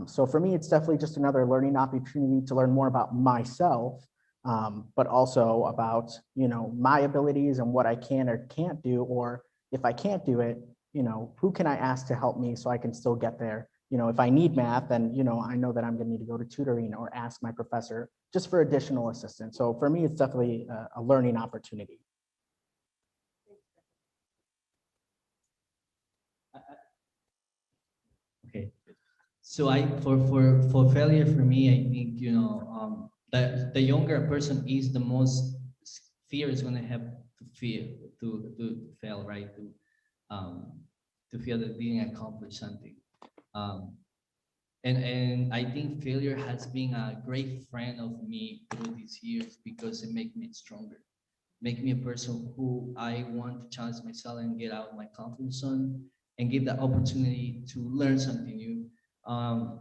So for me, it's definitely just another learning opportunity to learn more about myself, but also about, my abilities and what I can or can't do. Or if I can't do it, who can I ask to help me so I can still get there? If I need math, then, I know that I'm going to need to go to tutoring or ask my professor just for additional assistance. So for me, it's definitely a learning opportunity. Okay. So for failure for me, I think the younger a person is, the most fear is going to have to fear to fail, right? To feel that being accomplished something. Um, and I think failure has been a great friend of me through these years because it makes me stronger, make me a person who I want to challenge myself and get out of my comfort zone and give the opportunity to learn something new. Um,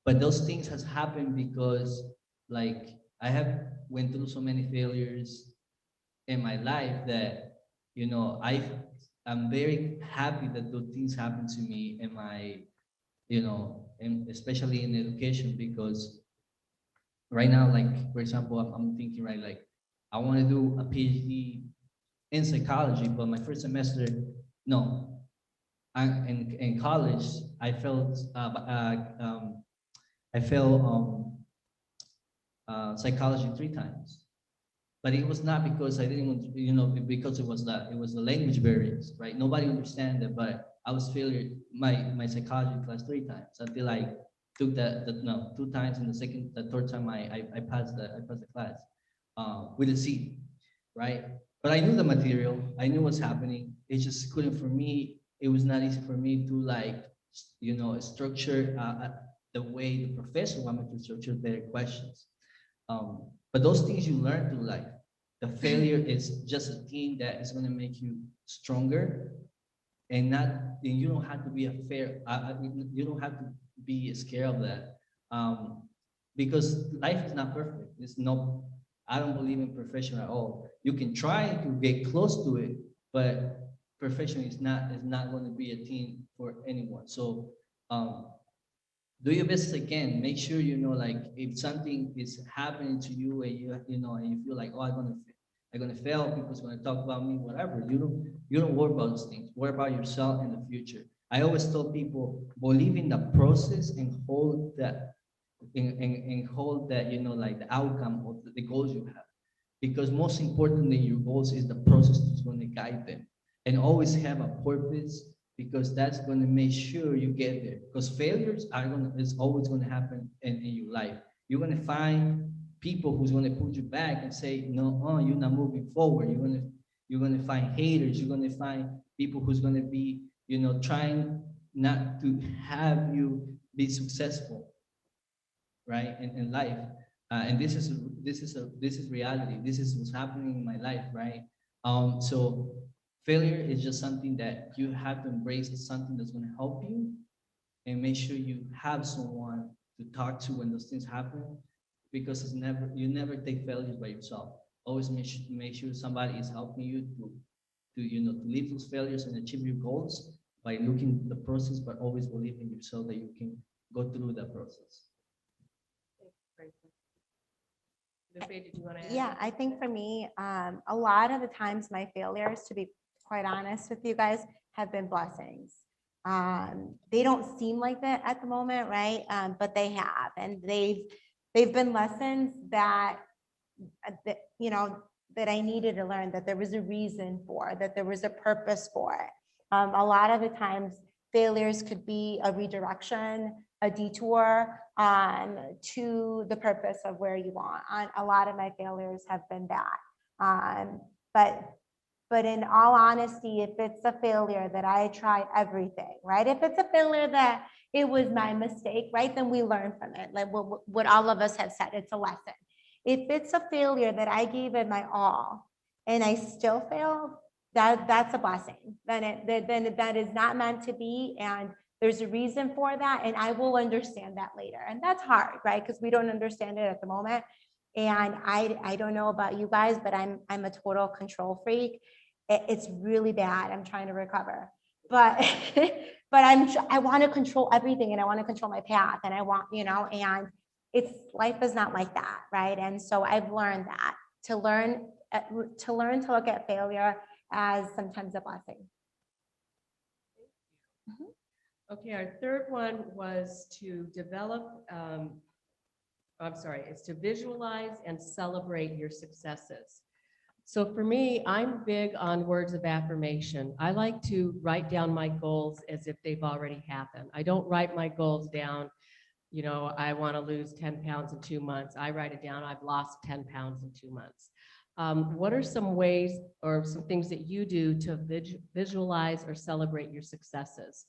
but those things has happened because, like, I have went through so many failures in my life that I'm very happy that those things happen to me in my, and especially in education, because right now, like, for example, I'm thinking, right, like, I want to do a PhD in psychology, but my first semester, no, in college, I felt I failed psychology 3 times. But it was not because I didn't want to, because it was the language barriers, right? Nobody understand that, but I was failing my psychology class 3 times until I took the no 2 times, and the third time I passed the class with a C, right? But I knew the material, I knew what's happening. It just couldn't for me. It was not easy for me to, like, structure the way the professor wanted me to structure their questions. But those things you learn through life. The failure is just a thing that is going to make you stronger, and not. And you don't have to be you don't have to be scared of that, because life is not perfect. It's no. I don't believe in perfection at all. You can try to get close to it, but perfection is not going to be a thing for anyone. So um, do your best again. Make sure like if something is happening to you and you know and you feel like, oh, I'm gonna fail. I'm gonna fail. People's gonna talk about me, whatever. You don't worry about those things. Worry about yourself and the future. I always tell people, believe in the process and hold that, and hold that, like the outcome of the goals you have. Because most important than your goals is the process that's going to guide them. And always have a purpose, because that's going to make sure you get there. Because failures is always going to happen in your life. You're going to find people who's going to put you back and say, no, you're not moving forward. You're going to find haters. You're going to find people who's going to be, trying not to have you be successful, right, in life. And this is reality. This is what's happening in my life, right? So failure is just something that you have to embrace. It's something that's going to help you, and make sure you have someone to talk to when those things happen, because you never take failures by yourself. Always make sure somebody is helping you to leave those failures and achieve your goals by looking at the process, but always believe in yourself that you can go through that process. Lupe, did you want to add? Yeah, I think for me, a lot of the times my failures, to be quite honest with you guys, have been blessings. They don't seem like that at the moment, right? But they have, and they've been lessons that that I needed to learn, that there was a reason for, that there was a purpose for it. A lot of the times failures could be a redirection, a detour to the purpose of where you want. A lot of my failures have been that. But in all honesty, if it's a failure that I tried everything, right? If it's a failure that it was my mistake, right? Then we learn from it. Like what all of us have said, it's a lesson. If it's a failure that I gave it my all and I still failed, that's a blessing. Then that is not meant to be, and there's a reason for that, and I will understand that later. And that's hard, right? Because we don't understand it at the moment. And I don't know about you guys, but I'm a total control freak. It's really bad. I'm trying to recover, but I want to control everything, and I want to control my path, and I want, and life is not like that, right? And so I've learned that to learn to look at failure as sometimes a blessing. Okay, our third one was to it's to visualize and celebrate your successes. So for me, I'm big on words of affirmation. I like to write down my goals as if they've already happened. I don't write my goals down, I want to lose 10 pounds in 2 months. I write it down, I've lost 10 pounds in 2 months. What are some ways or some things that you do to visualize or celebrate your successes?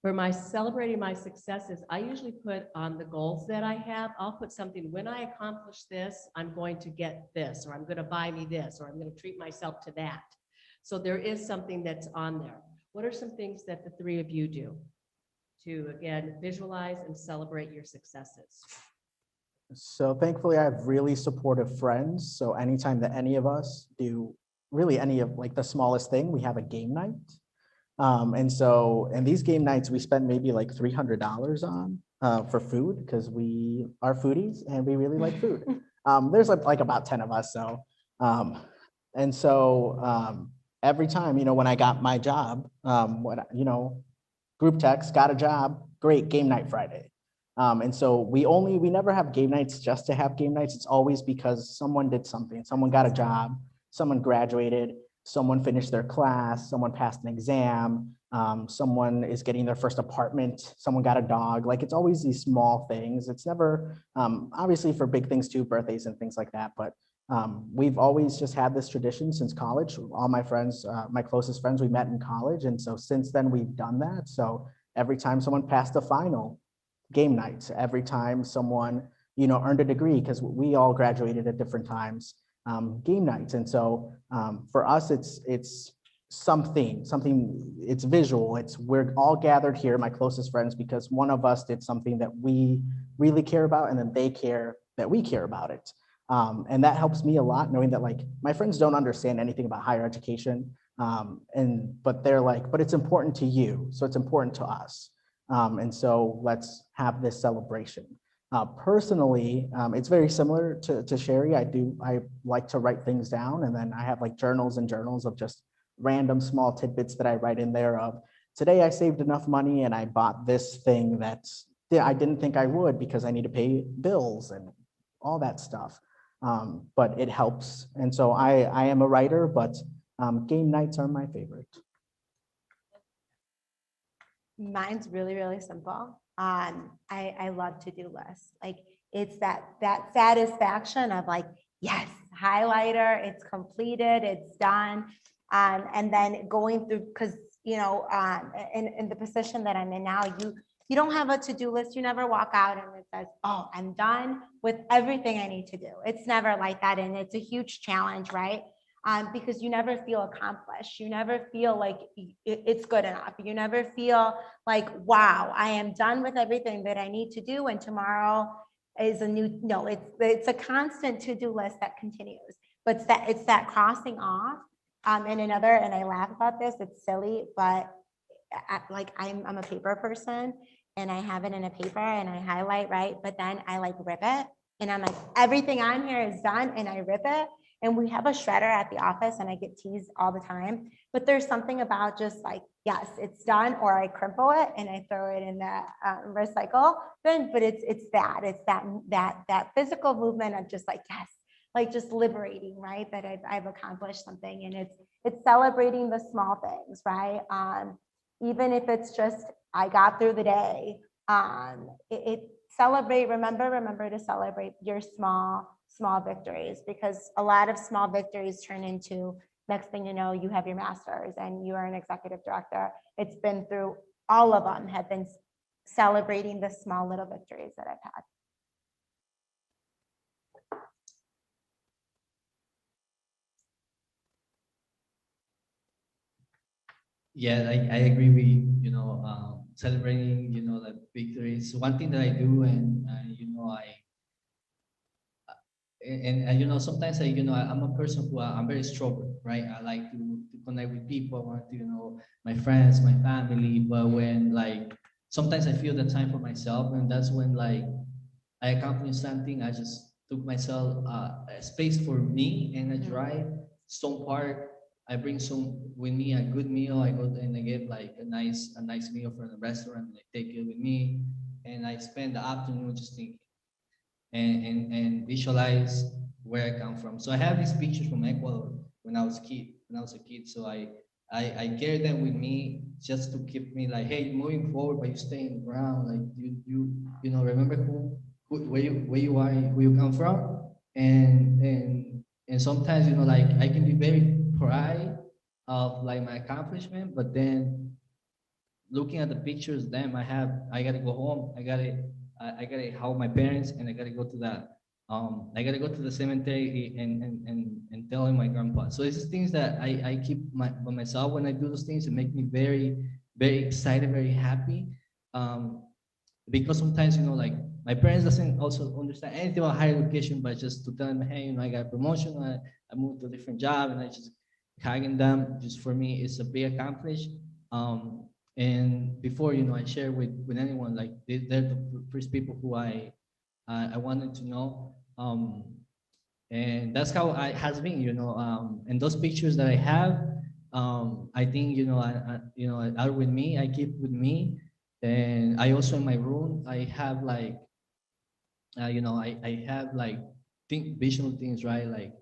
For celebrating my successes, I usually put on the goals that I have, I'll put something, when I accomplish this, I'm going to get this, or I'm going to buy me this, or I'm going to treat myself to that. So there is something that's on there. What are some things that the three of you do to, again, visualize and celebrate your successes? So thankfully, I have really supportive friends. So anytime that any of us do really any of like the smallest thing, we have a game night. And these game nights, we spend maybe like $300 on for food, because we are foodies and we really like food. There's like about 10 of us. So, every time, when I got my job, group text, got a job, great, game night Friday. And so we never have game nights just to have game nights. It's always because someone did something, someone got a job, someone graduated, someone finished their class, someone passed an exam, someone is getting their first apartment, someone got a dog. Like, it's always these small things. It's never, obviously for big things too, birthdays and things like that. But we've always just had this tradition since college. All my friends, my closest friends, we met in college. And so since then we've done that. So every time someone passed a final, game nights. Every time someone, earned a degree, because we all graduated at different times, game nights. And so for us, it's something, it's visual. We're all gathered here, my closest friends, because one of us did something that we really care about, and then they care that we care about it. And that helps me a lot, knowing that like my friends don't understand anything about higher education. But they're like, but it's important to you. So it's important to us. And so let's have this celebration. Personally, it's very similar to Sherry. I like to write things down, and then I have like journals and journals of just random small tidbits that I write in there of, today I saved enough money and I bought this thing that I didn't think I would because I need to pay bills and all that stuff. But it helps. And so I am a writer, but game nights are my favorite. Mine's really, really simple. I love to-do lists. Like it's that satisfaction of like, yes, highlighter, it's completed, it's done. And then going through, because in the position that I'm in now, you don't have a to-do list. You never walk out and it says, oh, I'm done with everything I need to do. It's never like that. And it's a huge challenge, right? Because you never feel accomplished. You never feel like it's good enough. You never feel like, wow, I am done with everything that I need to do. And tomorrow is a new, no, it's a constant to-do list that continues. But it's that crossing off. And I laugh about this, it's silly, but I'm a paper person and I have it in a paper and I highlight, right? But then I like rip it and I'm like, everything on here is done and I rip it. And we have a shredder at the office and I get teased all the time. But there's something about just like, yes, it's done, or I crumple it and I throw it in the recycle bin. But it's that physical movement of just like, yes, like just liberating, right? That I've accomplished something, and it's celebrating the small things, right? Even if it's just I got through the day. Remember to celebrate your small victories, because a lot of small victories turn into, next thing you know, you have your master's and you are an executive director. It's been through, all of them have been celebrating the small little victories that I've had. Yeah, I agree with, celebrating, the victories. One thing that I do, and, sometimes I'm a person who I'm very extrovert, right? I like to connect with people. I want to, my friends, my family. But when like, sometimes I feel the time for myself, and that's when like I accomplished something. I just took myself a space for me, and I drive Stone Park. I bring some with me, a good meal. I go and I get like a nice meal from the restaurant, and I take it with me, and I spend the afternoon just thinking and visualize where I come from. So I have these pictures from Ecuador when I was a kid. So I carry them with me just to keep me like, hey, moving forward, but you stay in the ground. Like remember where you are, who you come from, and sometimes like I can be very proud of like my accomplishment, but then looking at the pictures, damn, I gotta go home. I gotta help my parents, and I gotta go to I gotta go to the cemetery and tell my grandpa. So it's just things that I keep by myself. When I do those things, it make me very, very excited, very happy. Um, because sometimes, like my parents doesn't also understand anything about higher education, but just to tell them, hey, I got a promotion, I moved to a different job, and I just hugging them, just for me, it's a big accomplishment. And before, I share with anyone, like they're the first people who I wanted to know. And that's how I has been, and those pictures that I have, I think, are with me, I keep with me. And I also, in my room, I have like, I have like visual things, right? Like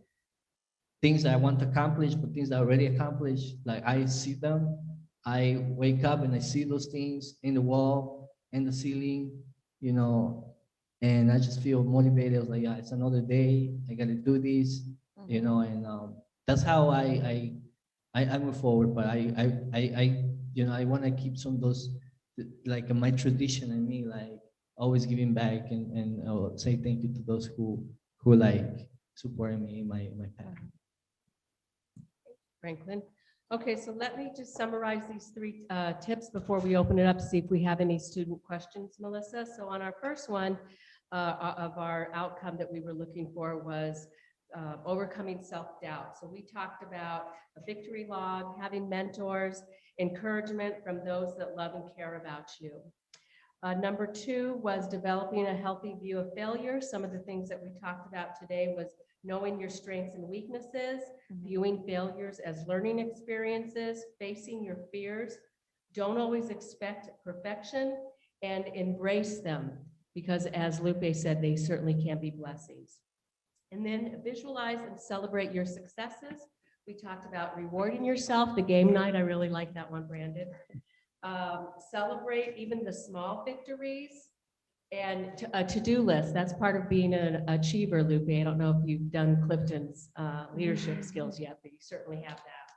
things that I want to accomplish, but things that I already accomplished. Like I see them, I wake up and I see those things in the wall, in the ceiling, you know, and I just feel motivated. I was like, yeah, it's another day. I got to do this, and that's how I move forward. But I want to keep some of those, like my tradition in me, like always giving back and say thank you to those who like supported me in my path. Franklin. Okay, so let me just summarize these three tips before we open it up to see if we have any student questions, Melissa. So on our first one of our outcome that we were looking for was overcoming self-doubt. So we talked about a victory log, having mentors, encouragement from those that love and care about you. Number 2 was developing a healthy view of failure. Some of the things that we talked about today was knowing your strengths and weaknesses, viewing failures as learning experiences, facing your fears. Don't always expect perfection, and embrace them, because as Lupe said, they certainly can be blessings. And then visualize and celebrate your successes. We talked about rewarding yourself, the game night. I really like that one, Brandon. Celebrate even the small victories, and a to-do list. That's part of being an achiever, Lupe. I don't know if you've done Clifton's leadership skills yet, but you certainly have that.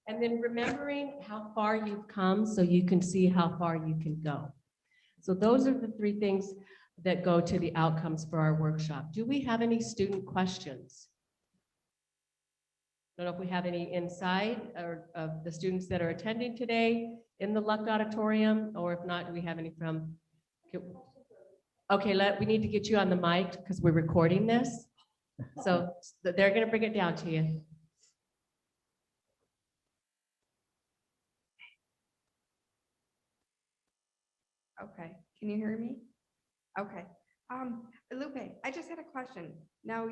And then remembering how far you've come so you can see how far you can go. So those are the 3 things that go to the outcomes for our workshop. Do we have any student questions? I don't know if we have any inside or of the students that are attending today in the Luck Auditorium, or if not, do we have any from? Okay, we need to get you on the mic because we're recording this. So they're going to bring it down to you. Okay, can you hear me? Okay. Lupe, I just had a question. Now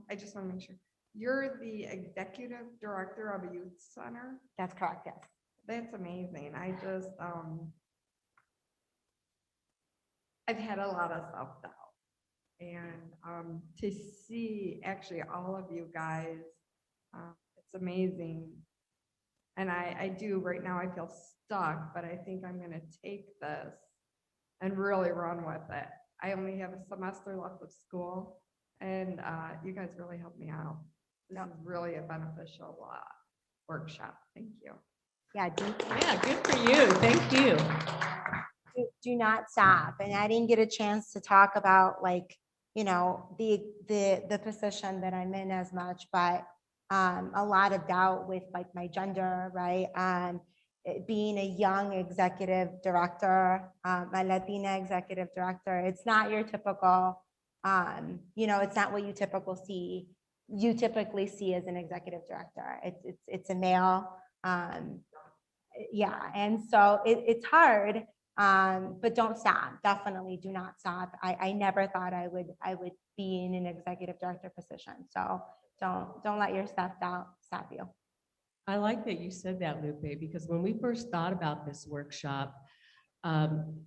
I just want to make sure, you're the executive director of a youth center? That's correct, yes. That's amazing. I've had a lot of self-doubt. And to see actually all of you guys, it's amazing. And I do, right now I feel stuck, but I think I'm gonna take this and really run with it. I only have a semester left of school, and you guys really helped me out. This is really a beneficial workshop. Thank you. Yeah, Yeah, good for you. Thank you. do not stop. And I didn't get a chance to talk about the position that I'm in as much, but a lot of doubt with my gender, right? Being a young executive director, my Latina executive director, it's not your typical, it's not what you typically see as an executive director. It's a male. Yeah, and so it's hard, but don't stop. Definitely do not stop. I never thought I would be in an executive director position. So don't let your self-doubt stop you. I like that you said that, Lupe, because when we first thought about this workshop,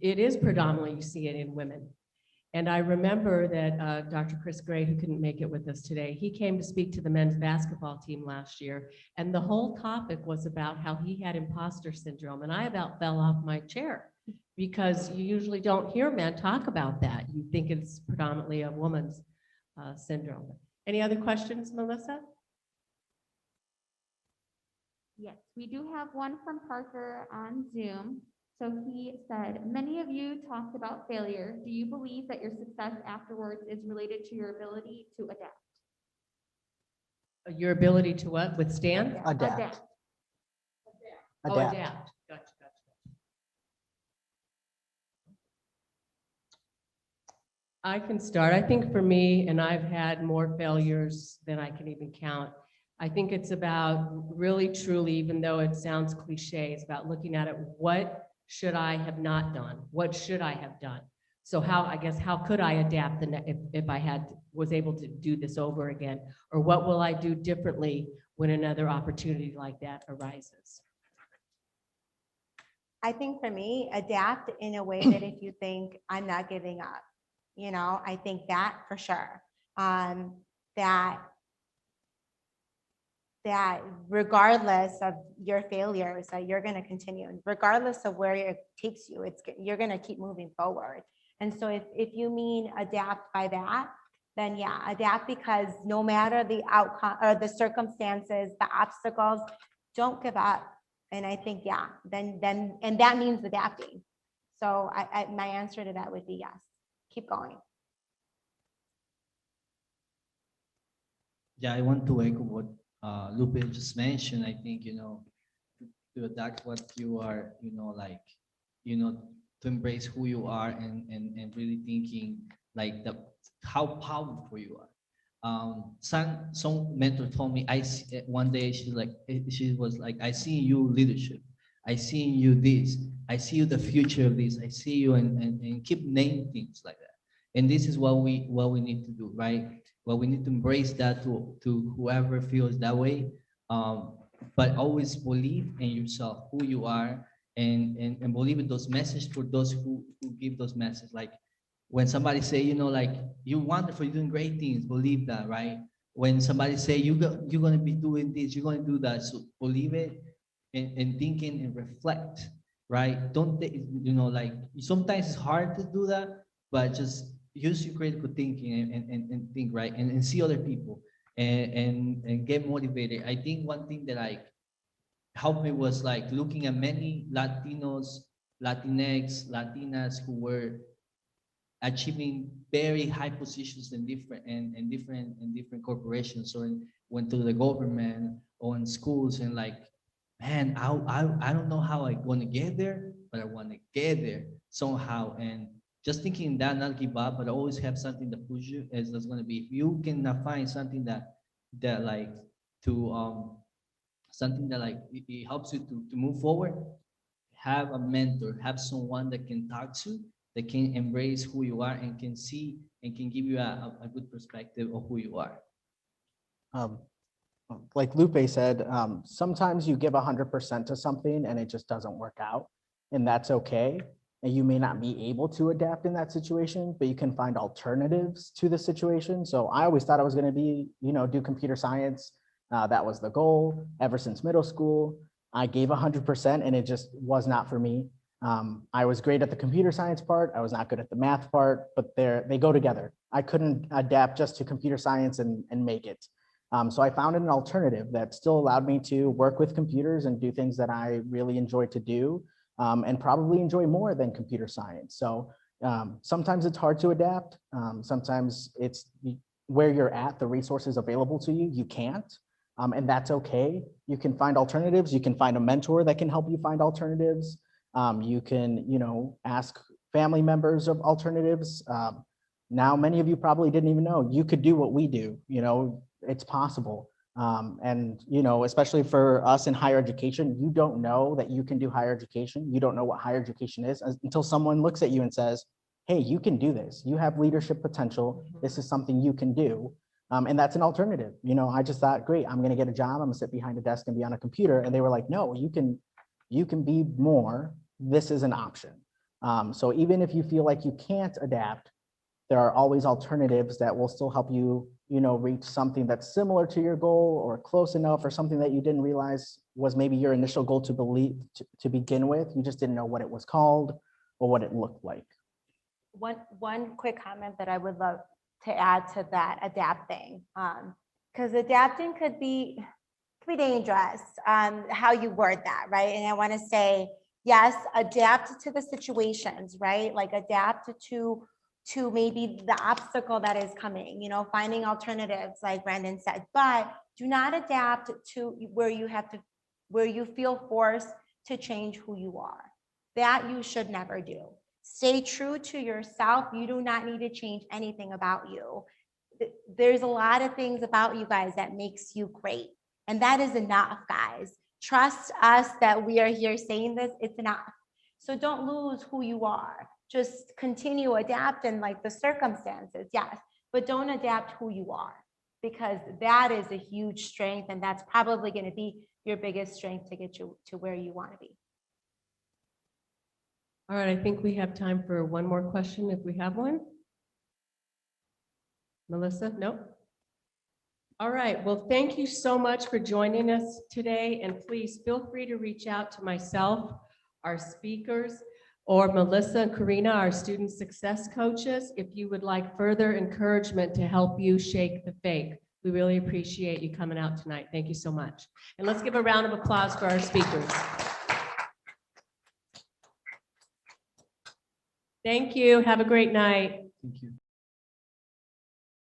it is predominantly, you see it in women. And I remember that Dr. Chris Gray, who couldn't make it with us today, he came to speak to the men's basketball team last year. And the whole topic was about how he had imposter syndrome. And I about fell off my chair because you usually don't hear men talk about that. You think it's predominantly a woman's syndrome. Any other questions, Melissa? Yes, we do have one from Parker on Zoom. So he said, many of you talked about failure. Do you believe that your success afterwards is related to your ability to adapt? Your ability to what? Withstand? Adapt. Oh, adapt. Gotcha. I can start. I think for me, and I've had more failures than I can even count. I think it's about really, truly, even though it sounds cliche, it's about looking at it. What should I have not done? What should I have done? So how could I adapt if I was able to do this over again? Or what will I do differently when another opportunity like that arises? I think for me, adapt in a way that if you think I'm not giving up, I think that for sure. That regardless of your failures, that you're going to continue, and regardless of where it takes you, you're going to keep moving forward. And so if you mean adapt by that, then yeah, adapt, because no matter the outcome or the circumstances, the obstacles, don't give up. And I think, yeah, then and that means adapting. So my answer to that would be yes, keep going. Yeah, I want to echo what Lupe just mentioned. I think, to adapt what you are, to embrace who you are and really thinking like how powerful you are. Some mentor told me, one day she was like, I see in you leadership. I see in you this. I see you the future of this. I see you and keep naming things like that. And this is what we need to do, right? Well, we need to embrace that to whoever feels that way. But always believe in yourself, who you are, and believe in those messages for those who give those messages. Like when somebody say, like you're wonderful, you're doing great things, believe that, right? When somebody say you're gonna be doing this, you're gonna do that, so believe it and thinking and reflect, right? Don't like sometimes it's hard to do that, but just use your critical thinking and think, right? And see other people and get motivated. I think one thing that like helped me was like looking at many Latinos, Latinx, Latinas who were achieving very high positions in different corporations or went to the government or in schools and like, man, I don't know how I'm gonna get there, but I want to get there somehow. And just thinking that, not give up, but always have something that push you. Is that's gonna be if you cannot find something that like to something that like it helps you to move forward. Have a mentor, have someone that can talk to, that can embrace who you are and can see and can give you a good perspective of who you are. Um, like Lupe said, sometimes you give 100% to something and it just doesn't work out, and that's okay. And you may not be able to adapt in that situation, but you can find alternatives to the situation. So I always thought I was going to be, do computer science. That was the goal ever since middle school. I gave 100% and it just was not for me. I was great at the computer science part. I was not good at the math part, but they go together. I couldn't adapt just to computer science and make it. So I found an alternative that still allowed me to work with computers and do things that I really enjoy to do, and probably enjoy more than computer science. So sometimes it's hard to adapt. Sometimes it's where you're at, the resources available to you, you can't. And that's okay. You can find alternatives. You can find a mentor that can help you find alternatives. You can, ask family members of alternatives. Now, many of you probably didn't even know you could do what we do. It's possible. And, especially for us in higher education, you don't know that you can do higher education. You don't know what higher education is until someone looks at you and says, hey, you can do this. You have leadership potential. This is something you can do. And that's an alternative. I just thought, great, I'm going to get a job. I'm going to sit behind a desk and be on a computer. And they were like, no, you can be more. This is an option. So even if you feel like you can't adapt, there are always alternatives that will still help you, reach something that's similar to your goal or close enough, or something that you didn't realize was maybe your initial goal to begin with. You just didn't know what it was called or what it looked like. One quick comment that I would love to add to that adapting, because adapting could be dangerous, how you word that, right? And I want to say, yes, adapt to the situations, right? Like adapt to maybe the obstacle that is coming, finding alternatives, like Brandon said, but do not adapt to where you feel forced to change who you are. That you should never do. Stay true to yourself. You do not need to change anything about you. There's a lot of things about you guys that makes you great. And that is enough, guys. Trust us that we are here saying this, it's enough. So don't lose who you are. Just continue adapting like the circumstances, yes, but don't adapt who you are, because that is a huge strength, and that's probably going to be your biggest strength to get you to where you want to be. All right, I think we have time for one more question if we have one. Melissa, no? All right, well, thank you so much for joining us today, and please feel free to reach out to myself, our speakers, or Melissa and Karina, our student success coaches, if you would like further encouragement to help you shake the fake. We really appreciate you coming out tonight. Thank you so much. And let's give a round of applause for our speakers. Thank you. Have a great night. Thank you.